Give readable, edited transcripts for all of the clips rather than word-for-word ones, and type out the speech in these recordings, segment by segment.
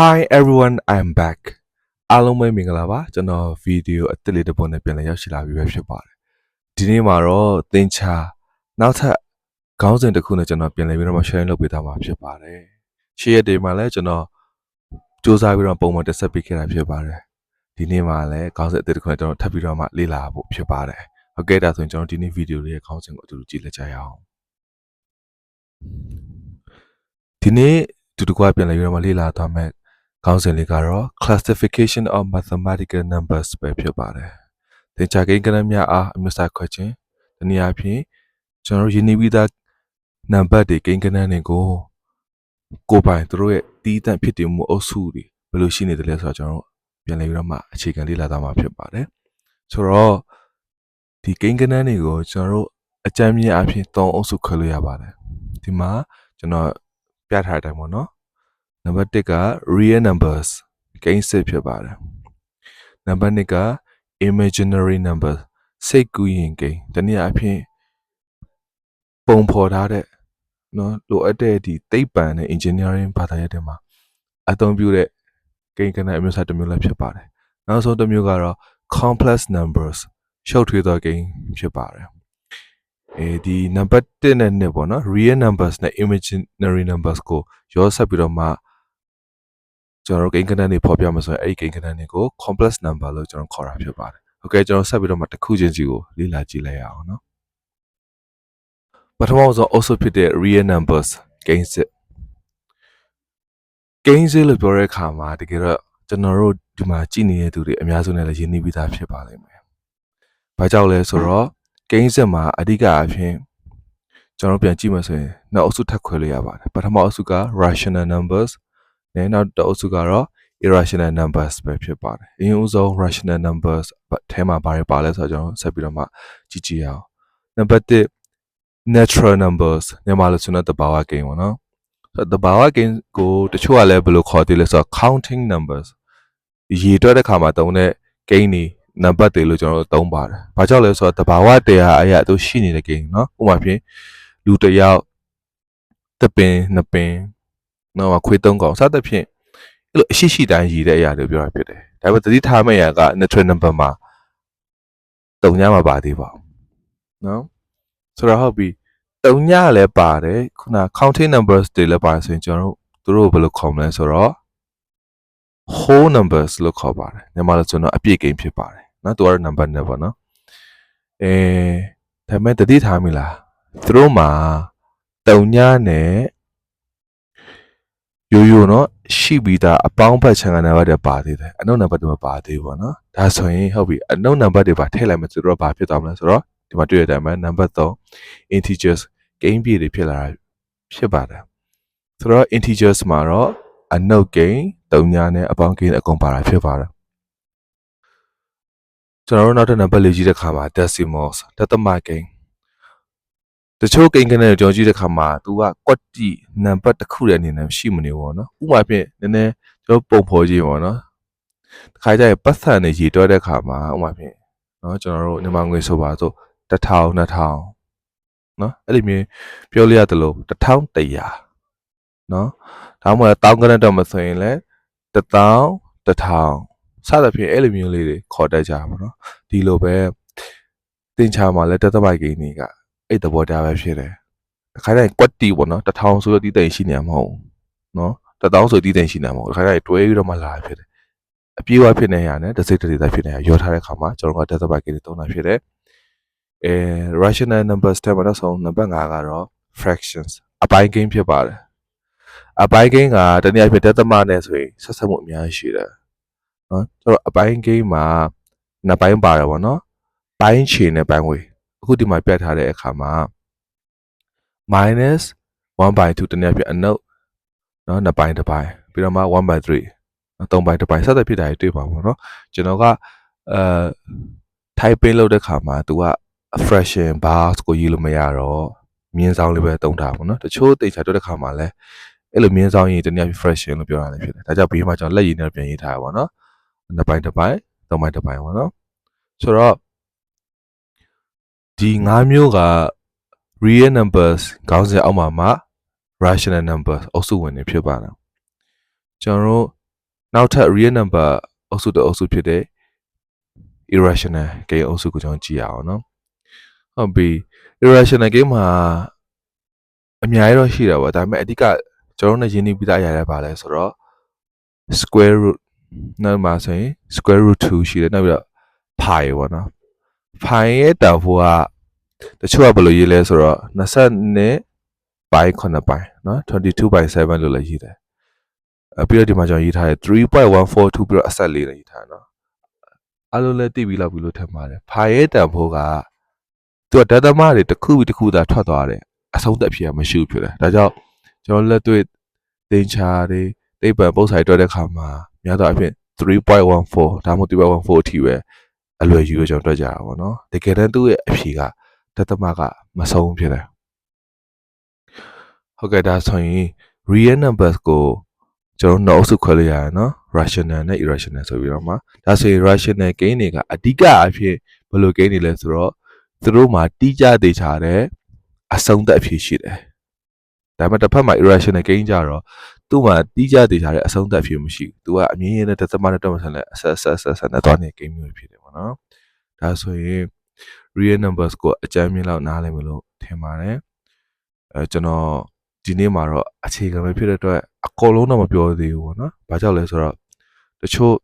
Hi everyone, I'm back. အားလုံးပဲမင်္ဂလာပါကျွန်တော်ဗီဒီယိုအသစ်လေးတစ်ပုဒ်နဲ့ပြန်လည်ရောက်ရှိလာပြီပဲဖြစ်ပါတယ်ဒီနေ့မှာတော့သင်္ချာနောက်ထပ်ခေါင်းစဉ်တစ်ခုနဲ့ကျွန်တော်ပြန်လည်ပြီးတော့ share လုပ်ပေးထားမှာဖြစ်ပါတယ်ရှေ့ရက်တွေမှာလည်းကျွန်တော်စူးစမ်းပြီးတော့ပုံမှန်တက်ဆက်ပေးခဲ့တာဖြစ်ပါတယ်ဒီနေ့မှာလည်းခေါင်းစဉ်အသစ်တစ်ခုနဲ့ကျွန်တော်ထပ်ပြီးတော့မှလေ့လာဖို့ဖြစ်ပါတယ်ဟုတ်ကဲ့ဒါဆိုရင်ကျွန်တော်ဒီနေ့ဗီဒီယိုလေးရဲ့ခေါင်းစဉ်ကိုအတူတူကြည့်လိုက်ကြရအောင်ဒီနေ့တူတကွာပြန်လည်ပြီးတော့မှလေ့လာသွားမယ်ခေါင်းစဉ်လေးကတော့ classification of mathematical numbers ပဲဖြစ်ပါတယ်သင်္ချာကိန်းကဏ္ဍများအားအမျိုးအစားခွဲခြင်းတနည်းအားဖြင့်ကျွန်တော်တို့ယဉ်နီးပြီးသားနံပါတ်တွေကိန်းကဏ္ဍတွေကိုကိုယ်ပိုင်သူတို့ရဲ့တီးတန့်ဖြစ်တည်မှုအုပ်စုတွေဘယ်လိုရှိနေတယ်လဲဆိုတော့ကျွန်တော်တို့ပြန်လည်ပြီးတော့မှအခြေခံလေ့လာသွားမှာဖြစ်ပါတယ်ဆိုတော့ဒီကိန်းကဏ္ဍတွေကိုကျွန်တော်တို့အကြမ်းမြင်အားဖြင့်၃အုပ်စုခွဲလို့ရပါတယ်ဒီမှာကျွန်တော်ပြထားတဲ့အတိုင်းပေါ့နော်နံပါတ်1က real numbers ကိန်းစစ်ဖြစ်ပါတယ်နံပါတ်2က imaginary numbers စိတ်ကူးရင်ကိန်းတနည်းအားဖြင့်ပုံဖော်ထားတဲ့နော်လိုအပ်တဲ့ဒီသိပ္ပံနဲ့ engineering ဘာသာရပ်တွေမှာအသုံးပြုတဲ့ကိန်းကဏ္ဍအမျိုးအစားတစ်မျိုးလည်းဖြစ်ပါတယ်နောက်ဆုံးတစ်မျိုးကတော့ complex numbers ရှုပ်ထွေးသောကိန်းဖြစ်ပါတယ်ဒီနံပါတ်1နဲ့2ပေါ့နော် real numbers နဲ့ imaginary numbers ကိုရောဆက်ပြီးတော့မှကျွန်တော်တို့ကိန်းကဏ္ဍတွေဖော်ပြမှာဆိုရင်အဲ့ဒီကိန်းကဏ္ဍတွေကို complex number လို့ကျွန်တော်ခေါ်တာဖြစ်ပါတယ်။ Okay ကျွန်တော်ဆက်ပြီးတော့မှတစ်ခုချင်းစီကိုလေ့လာကြည့်လိုက်ရအောင်နော်။ပထမဆုံးအုပ်စုဖြစ်တဲ့ real numbers ကိန်းစစ်လို့ပြောတဲ့အခါမှာတကယ်တော့ကျွန်တော်တို့ဒီမှာကြည့်နေတဲ့သူတွေအများစုနဲ့လည်းယဉ်နီးပြီးသားဖြစ်ပါလိမ့်မယ်။ဘာကြောင့်လဲဆိုတော့ကိန်းစစ်မှာအဓိကအဖြစ်ကျွန်တော်ပြန်ကြည့်မှဆိုရင်နောက်အုပ်စုထပ်ခွဲလို့ရပါတယ်။ပထမအုပ်စုက rational numbersနဲ့နောက်တစ်အုပ်စုကတော့ irrational numbers ပဲဖြစ်ပါတယ်။အရင်ဦးဆုံး rational numbers ထဲမှာဘာတွေပါလဲဆိုတော့ကျွန်တော်ဆက်ပြီးတော့မှကြည့်ကြည့်အောင်။နံပါတ်1 natural numbers မြန်မာလိုဆိုတော့တဘာဝကိန်းပေါ့နော်။ဆိုတော့တဘာဝကိန်းကိုတချို့ကလည်းဘယ်လိုခေါ်သေးလဲဆိုတော့ counting numbers ရေတွက်တဲ့ခါမှာသုံးတဲ့ကိန်းတွေနံပါတ်တွေလို့ကျွန်တော်တို့သုံးပါတယ်။ဘာကြောင့်လဲဆိုတော့တဘာဝတရားအရာသူရှိနေတဲ့ကိန်းနော်။ဥပမာဖြင့်လူတစ်ယောက်တစ်ပင်နှစ်ပင်နော်ခွေးသုံးကောင်စသဖြင့်အဲ့လိုအရှိတိုင်းရည်တဲ့အရာတွေပြောတာဖြစ်တယ်ဒါပေမဲ့သတိထားမယ့်အရာက natural number မှာတုံညမှာပါသေးပါနော်ဆိုတော့ဟုတ်ပြီတုံညလည်းပါတယ်ခုန counting numbers တွေလည်းပါတယ်ဆိုရင်ကျွန်တော်တို့ဘယ်လိုခေါ်မလဲဆိုတော့ whole numbers လို့ခေါ်ပါတယ်မြန်မာလိုဆိုတော့အပြည့်ကိန်းဖြစ်ပါတယ်နော်သူကတော့ number နဲ့ပေါ့နော်ဒါပေမဲ့သတိထားမိလားသူတို့မှာတုံညနဲ့ရိုးနော်ရှိပြီးသားအပေါင်းဖက်ချန်ကနံပါတ်တွေပါသေးတယ်အနှုတ်နံပါတ်တွေမပါသေးဘူးပေါ့နော်ဒါဆိုရင်ဟုတ်ပြီအနှုတ်နံပါတ်တွေပါထည့်လိုက်မယ်ဆိုတော့ဘာဖြစ်သွားမလဲဆိုတော့ဒီမှာတွေ့ရတဲ့အတိုင်းနံပါတ်3 integers ကိန်းပြည့်တွေဖြစ်လာတာဖြစ်ပါတယ်ဆိုတော့ integers မှာတော့အနှုတ်ကိန်းတုံညာနဲ့အပေါင်းကိန်းအကုန်ပါတာဖြစ်ပါတယ်ကျွန်တော်တို့နောက်ထပ်နံပါတ်လေးကြီးတဲ့ခါမှာ decimals ဒသမကိန်းတချို့ကိန်းကဏ္ဍတွေကြောင်းကြည့်တဲ့ခါမှာ तू ကကွက်တီနံပါတ်တစ်ခုရဲ့အနေနဲ့ရှိမနေဘူးပေါ့နော်ဥပမာဖြင့်နည်းနည်းကျွန်တော်ပုံဖော်ကြည့်ပေါ့နော်တခါကျရင်ပတ်စံနဲ့ရေတွက်တဲ့ခါမှာဥပမာဖြင့်နော်ကျွန်တော်တို့မြန်မာငွေဆိုပါစို့1000 2000နော်အဲ့ဒီမျိုးပြောလို့ရတယ်လို့1100နော်ဒါမှမဟုတ်1000ကဏ္ဍတော့မဆိုရင်လည်း1000 1000စသဖြင့်အဲ့လိုမျိုးလေးတွေခေါ်တတ်ကြပါတော့ဒီလိုပဲသင်္ချာမှာလည်းတသက်ပိုက်ကိန်းတွေကအဲ့သဘောတရားပဲဖြစ်တယ်တခါကျရင်ကွက်တီပေါ့နော်1000ဆိုတော့တီးတိမ်ရှိနေမှာမဟုတ်ဘူးနော်1000ဆိုတီးတိမ်ရှိနေမှာမဟုတ်တခါကျရင်တွဲပြီးတော့မှလာဖြစ်တယ်အပြေးဝဖြစ်နေရတဲ့တစိတ်တဒေသဖြစ်နေရရောထားတဲ့ခါမှာကျွန်တော်က decimal ကိန်းတွေသုံးတာဖြစ်တယ်rational numbers ထဲမှာတော့ဆုံးနံပါတ်5ကတော့ fractions အပိုင်းကိန်းဖြစ်ပါတယ်အပိုင်းကိန်းကတနည်းအားဖြင့် decimal နဲ့ဆိုရင်ဆက်ဆက်မှုအများကြီးရှိတယ်နော်ဆိုတော့အပိုင်းကိန်းမှာနှစ်ပိုင်းပါတယ်ပေါ့နော်ပိုင်းခြေနဲ့ပိုင်းဝေးအခုဒီမှာပြတ်ထားတဲ့အခါမှာ minus 1/2 တနည်းအားဖြင့်အနှုတ်နော်နှစ်ပိုင်းတစ်ပိုင်းပြီးတော့မှ 1/3 သုံးပိုင်းတစ်ပိုင်းစသဖြင့်ဒါတွေတွေ့ပါမှာเนาะကျွန်တော်ကtype လုပ်တဲ့ခါမှာ तू က fraction bars ကိုရေးလို့မရတော့မြင်းဆောင်လေးပဲတုံးထားပါเนาะတချို့တိတ်ချတွေ့တဲ့ခါမှာလဲအဲ့လိုမြင်းဆောင်ရေးတနည်းအားဖြင့် fraction လို့ပြောတာလည်းဖြစ်တယ်ဒါကြောင့်ဘေးမှာကျွန်တော်လက်ရည်နဲ့ပြန်ရေးထားရပါเนาะနှစ်ပိုင်းတစ်ပိုင်းသုံးပိုင်းတစ်ပိုင်းပါเนาะဆိုတော့ဒီ5မျိုးက real numbers ခေါင်းစဉ်အောက်မှာ rational numbers အုပ်စုဝင်နေဖြစ်ပါတယ်ကျွန်တော်တို့ နောက်ထပ် real number အုပ်စုတစ်အုပ်စုဖြစ်တဲ့ irrational ကိန်းအုပ်စုကိုကျွန်တော်ကြည့်ရအောင်နော်ဟုတ်ပြီ irrational ကိန်းမှာအများကြီးတော့ရှိတာပေါ့ဒါပေမဲ့အဓိကကျွန်တော်တို့နဲ့ရင်းနှီးပြီးသားအရာတွေပါလဲဆိုတော့ square root နောက်မှာဆိုရင် square root 2ရှိတယ်နောက်ပြီးတော့ pi ပေါ့နော် pi ရဲ့တန်ဖိုးကတချို့ကဘယ်လိုရေးလဲဆိုတော့20 by 9 by နော်22 by 7လို့လည်းရေးတယ်ပြီးတော့ဒီမှာကျွန်တော်ရေးထားတယ်3.142ပြီးတော့အဆက်လေးနဲ့ရေးထားတယ်နော်အဲ့လိုလည်းသိပြီးလောက်ပြီလို့ထင်ပါတယ် pi ရဲ့တန်ဖိုးကသူကဒသမတွေတစ်ခုပြီးတစ်ခုသာထွက်သွားတယ်အဆုံးသက်ဖြစ်ရမရှိဘူးဖြစ်တယ်ဒါကြောင့်ကျွန်တော်လက်တွေ့သင်္ချာတွေသိပ္ပံပုံစံတွေ့တဲ့ခါမှာများသောအားဖြင့်3.14ဒါမှမဟုတ်3.14အထိပဲအလွယ်ယူရကျွန်တော်တွေ့ကြတာပေါ့နော်တကယ်တမ်းသူ့ရဲ့အဖြေကဒသမကမဆုံးဖြစ်တယ်ဟုတ်ကဲ့ဒါဆိုရင် real numbers ကိုကျွန်တော်နောက်စုခွဲလိုက်ရတယ်နော် rational နဲ့ irrational ဆိုပြီးတော့မှဒါဆိုရင် rational ကိန်းတွေကအဓိကအဖြစ်ဘယ်လိုကိန်းတွေလဲဆိုတော့သူတို့မှာတိကျသေးချာတဲ့အဆုံးသက်အဖြစ်ရှိတယ်ဒါပေမဲ့တစ်ဖက်မှာ irrational ကိန်းကြတော့သူ့မှာတိကျသေးချာတဲ့အဆုံးသက်အဖြစ်မရှိဘူးသူကအမြင်ရတဲ့ဒသမနဲ့တော့မဆန်လဲအဆက်နဲ့သွားနေကိန်းမျိုးဖြစ်တယ်ပေါ့နော်ဒါဆိုရင် real numbers ကိုအကြမ်းမြင်လောက်နားလည်မလို့ထင်ပါတယ်ကျွန်တော်ဒီနေ့မှာတော့အခြေခံပဲဖြစ်တဲ့အတွက်အကုန်လုံးတော့မပြောသေးဘူးပေါ့နော်။ဘာကြောင့်လဲဆိုတော့တချို့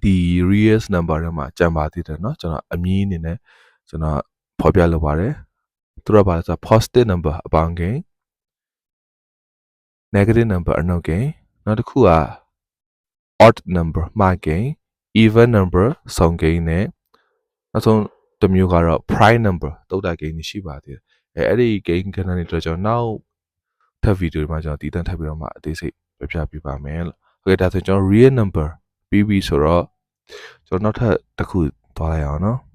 ဒီ real number တွေမှာကြံပါသေးတယ်နော်ကျွန်တော်အမည်အနေနဲ့ကျွန်တော်ဖော်ပြလုပ်ပါတယ်။သူတို့ကဘာလဲဆိုတော့ positive number အပေါင်းကိန်း negative number အနှုတ်ကိန်းနောက်တစ်ခုက odd number မှားကိန်း even number စုံကိန်းနဲ့နောက်ဆုံးတစ်မျိုးကတော့ prime number သုတ်တာကိန်းရှိပါသေးတယ်။အဲ့ဒီကိန်းကဏ္ဍတွေတော့ကျွန်တော်နောက်ထပ်ဗီဒီယိုမှာကျွန်တော်တည်တံ့ထပ်ပြီးတော့မှအသေးစိတ်ပြပြပေးပါမယ်လို့။ Okay ဒါဆိုကျွန်တော် real number ပြီးပြီဆိုတော့ကျွန်တော်နောက်ထပ်တစ်ခုသွားလိုက်အောင်နော်။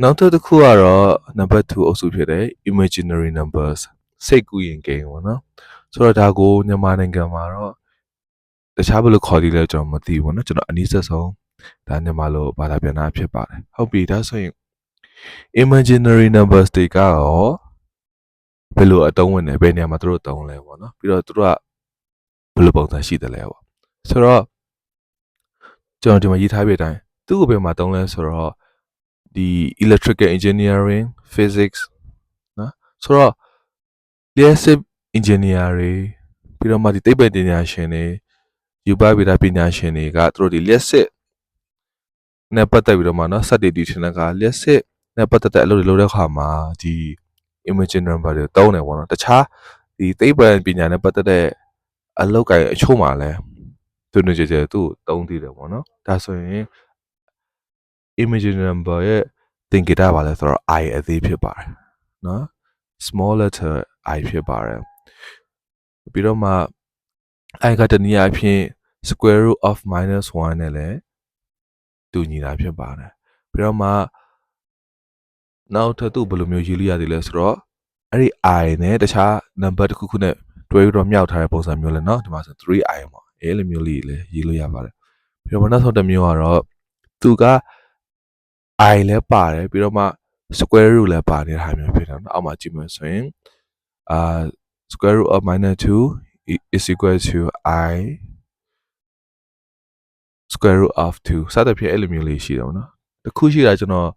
နောက်ထပ်တစ်ခုကတော့ number 2အုပ်စုဖြစ်တဲ့ imaginary numbers စိတ်ကူးရင်ကိန်းပေါ့နော်။ဆိုတော့ဒါကိုမြန်မာနိုင်ငံမှာတော့တခြားဘယ်လိုခေါ်သေးလဲကျွန်တော်မသိဘူးပေါ့နော်။ကျွန်တော်အနည်းဆက်ဆုံးဒါမြန်မာလိုဘာသာပြန်တာဖြစ်ပါတယ်။ဟုတ်ပြီဒါဆိုရင် imaginary numbers တွေကရောဘယ်လိုအသုံးဝင်လဲဘယ်နေရာမှာသူတို့သုံးလဲပေါ့နော်ပြီးတော့သူတို့ကဘယ်လိုပုံစံရှိတယ်လဲပေါ့ဆိုတော့ကျွန်တော်ဒီမှာရေးထားပြတဲ့အတိုင်းသူ့ကိုဘယ်မှာသုံးလဲဆိုတော့ဒီ electrical engineering physics နော်ဆိုတော့ lethal engineer တွေပြီးတော့မှဒီသိပ္ပံပညာရှင်တွေယူပဗေဒပညာရှင်တွေကသူတို့ဒီ lethal နဲ့ပတ်သက်ပြီးတော့မှနော်စက်တွေတီထွင်တဲ့က lethal နဲ့ပတ်သက်တဲ့အလုပ်တွေလုပ်တဲ့အခါမှာဒီ imaginary number တွေတုံးတယ်ပေါ့နော်တခြားဒီသိပ္ပံပညာနဲ့ပတ်သက်တဲ့အလုပ်ကိုင်အချို့မှာလည်းသူတို့ကြည်သူ့တုံးသေးတယ်ပေါ့နော်ဒါဆိုရင် imaginary number ရဲ့သင်္ကေတပါလဲဆိုတော့ I အသေးဖြစ်ပါတယ်နော် small letter I ဖြစ်ပါတယ်ပြီးတော့မှ I ကတနည်းအားဖြင့် square root of -1 နဲ့လည်းတူညီတာဖြစ်ပါတယ်ပြီးတော့မှနောက်ထပ်သူ့ဘယ်လိုမျိုးရေးလို့ရသေးလဲဆိုတော့အဲ့ဒီ I နဲ့တခြား number တစ်ခုခုနဲ့တွဲပြီးတော့မြောက်ထားတဲ့ပုံစံမျိုးလဲเนาะဒီမှာဆို 3i ပေါ့အဲ့လိုမျိုးလေးလည်းရေးလို့ရပါတယ်ပြီးတော့နောက်ဆုံးတစ်မျိုးကတော့သူက I လည်းပါတယ်ပြီးတော့မှ square root လည်းပါနေတဲ့ဟာမျိုးဖြစ်တယ်เนาะအောက်မှာကြည့်မယ်ဆိုရင်square root of -2 is equal to I square root of 2စသဖြင့်အဲ့လိုမျိုးလေးရှိတယ်ပေါ့နော်တခုရှိတာကျွန်တော်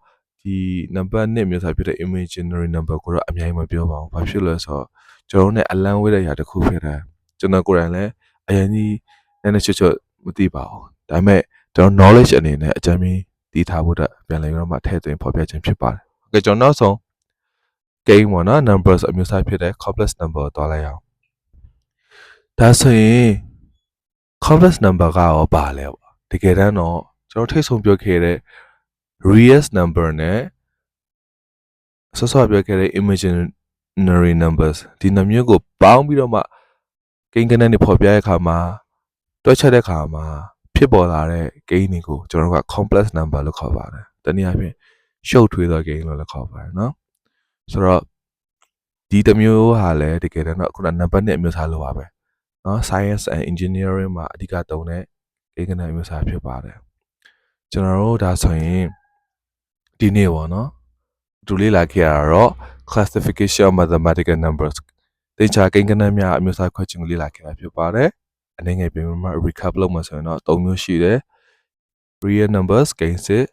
ဒီ number 2မျိုးစားဖြစ်တဲ့ imaginary number ကိုတော့အများကြီးမပြောပါဘူးဘာဖြစ်လဲဆိုတော့ကျွန်တော်နဲ့အလန်းဝေးတဲ့ຢာတစ်ခုဖြစ်တယ်ကျွန်တော်ကိုယ်တိုင်လည်းအရင်ကြီးနည်းနည်းချွတ်မသိပါဘူးဒါပေမဲ့ကျွန်တော် knowledge အနေနဲ့အကြမ်းကြီးတည်ထားဖို့ပြန်လည်ပြီးတော့မှထည့်သွင်းဖော်ပြခြင်းဖြစ်ပါတယ်โอเคကျွန်တော်နောက်ဆုံး game ပေါ့နော် numbers အမျိုးအစားဖြစ်တဲ့ complex number ကိုတွားလိုက်အောင်ဒါဆိုရင် complex number ကရောပါလဲပေါ့တကယ်တမ်းတော့ကျွန်တော်ထိတ်ဆုံးပြောခဲ့တဲ့ real number နဲ့ဆော့ပြောခဲ့တဲ့ imaginary numbers ဒီနှမျိုးကိုပေါင်းပြီးတော့မှကိန်းဂဏန်းတွေဖော်ပြတဲ့အခါမှာတွက်ချက်တဲ့အခါမှာဖြစ်ပေါ်လာတဲ့ကိန်းတွေကိုကျွန်တော်တို့က complex number လို့ခေါ်ပါတယ်တနည်းအားဖြင့်ရှုပ်ထွေးသောကိန်းလို့လည်းခေါ်ပါတယ်နော်ဆိုတော့ဒီတစ်မျိုးဟာလည်းတကယ်တမ်းတော့ခုန number နဲ့အမျိုးအစားလိုပါပဲနော် science and engineering မှာအဓိကသုံးတဲ့ကိန်းဂဏန်းအမျိုးအစားဖြစ်ပါတယ်ကျွန်တော်တို့ဒါဆိုရင်ဒီနေ့ပေါ့နော်သူလေးလာခဲ့ရတော့ classification of mathematical numbers သင်္ချာကိန်းဂဏန်းများအမျိုးအစားခွဲခြင်းကိုလေ့လာခဲ့တာဖြစ်ပါတယ် အနေငယ်ပြင်မှာ recap လုပ်မှာဆိုရင်တော့၃မျိုးရှိတယ် real numbers ကိန်းစစ်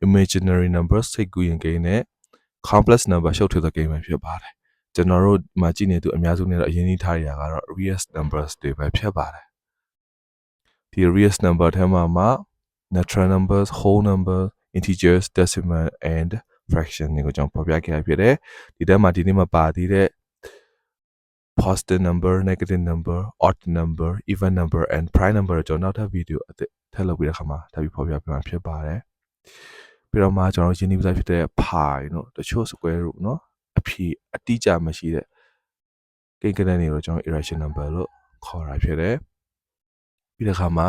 imaginary numbers စိတ်ကူးရင်ကိန်းနဲ့ complex number ရှုပ်ထွေးတဲ့ကိန်းပဲဖြစ်ပါတယ်ကျွန်တော်တို့မှာကြည့်နေသူအများစုနဲ့တော့အရင်ကြီးထားရတာကတော့ real numbers တွေပဲဖြစ်ပါတယ်ဒီ real number ထဲမှာ natural numbers whole number integers decimal and fraction တွေကိုကျွန်တော်ဖော်ပြခဲ့ရဖြစ်တယ်ဒီထဲမှာဒီနေ့မှာပါသေးတဲ့ positive number negative number odd number even number and prime number ကျွန်တော်နောက်ထပ်ဗီဒီယိုအသစ်ထပ်လုပ်ပြီးတဲ့အခါမှာထပ်ပြီးဖော်ပြပြမှာဖြစ်ပါတယ်ပြီးတော့မှကျွန်တော်ရင်းနှီးပစားဖြစ်တဲ့ pi တို့တချို့ square root เนาะအဖြေအတိအကျမရှိတဲ့ကိန်းဂဏန်းတွေကိုကျွန်တော် irrational number လို့ခေါ်တာဖြစ်တယ်ပြီးတဲ့အခါမှာ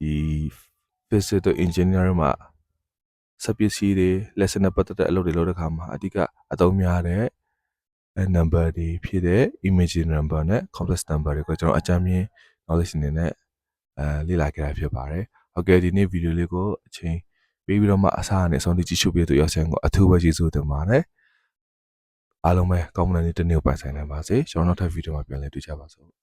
ဒီ physical engineering မှာစပစ္စည်းတွေ lesson နဲ့ပတ်သက်တဲ့အလုပ်တွေလုပ်တဲ့အခါမှာအဓိကအသုံးများတဲ့ number တွေဖြစ်တဲ့ imaginary number နဲ့ complex number တွေကိုကျွန်တော်အကြမ်းမြင် knowledge အနေနဲ့လေ့လာခဲ့တာဖြစ်ပါတယ်ဟုတ်ကဲ့ဒီနေ့ဗီဒီယိုလေးကိုအချိန်ပေးပြီးတော့မှအစားအနေအဆုံးထိကြည့်ရှုပေးသူရောက်ဆိုင်ကိုအထူးပဲကျေးဇူးတင်ပါတယ်အားလုံးပဲကောင်းမွန်တဲ့နေ့တစ်နေ့ပိုင်ဆိုင်နိုင်ပါစေကျွန်တော်နောက်ထပ်ဗီဒီယိုမှာပြန်လည်တွေ့ကြပါစို့